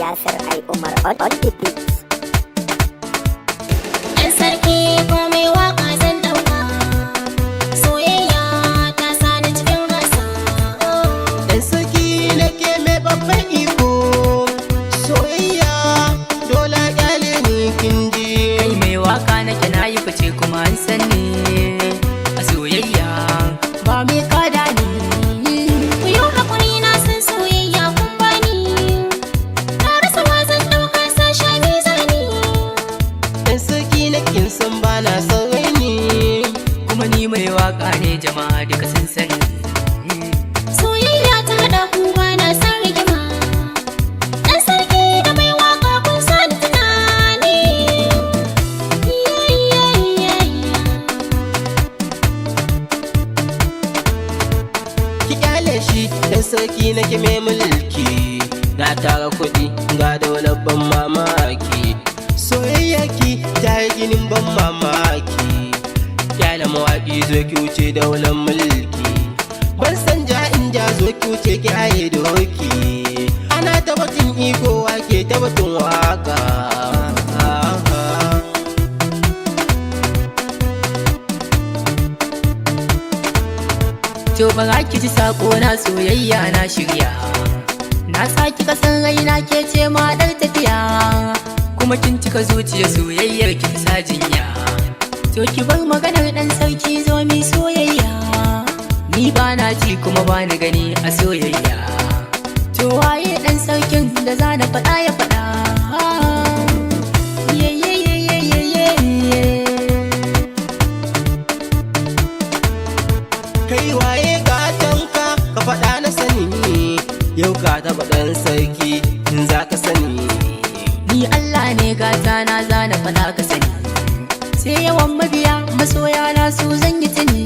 Yasir I Umar on the beat. Ɗan sarki ko mai waka zan ɗauka, soyayya ta sani cikin gasa. Ɗan sarki nake mai babban iko, soyayya dole ƙyale ni kin ji. Kai mai waka nake na yi fice kuma an sani a soyayya ba mai kada ni. Ku yi haƙuri na san soyayya kun bani, na rasa ma zan ɗauka sasha mizani. Ɗan sarki nake san ba na son raini, Kuma ni mai waka ne jama'a duka sun sani. Soyayya ta haɗa ku ba na san rigima, ɗan sarki da mai waka kun sani tunani. ki ƙyale shi. Ɗan sarki nake mai mulki, na tara kuɗi ga daular ban mamaki. Soyayya ki ta yi ginin ban mamaki, ƙyale mawaƙi zo ki wuce daular mulki. Ban san ja in ja zo ki wuce ki haye doki, ana ta batun iko wake ta batun waka. To ba za ki ji sako na soyayya na shirya, na saki kasan raina ke ce ma ɗar tafiya, kuma kin cika zuciya soyayyar ki sa jinya. To ki bar maganar ɗan sarki zo mi soyayya, ni ba na ji kuma ba ni gani a soyayya. To waye ɗan sarkin da za na faɗa ya faɗa. Ye, ye, ye, ye, ye, ye, ye. Kai waye gatanka ka faɗa na sani, yau ka taɓa ɗan sarki in za ka sani. Ni Allah ne gata na zana faɗa ka sani, sai yawan mabiya masoya na su zan yi tuni.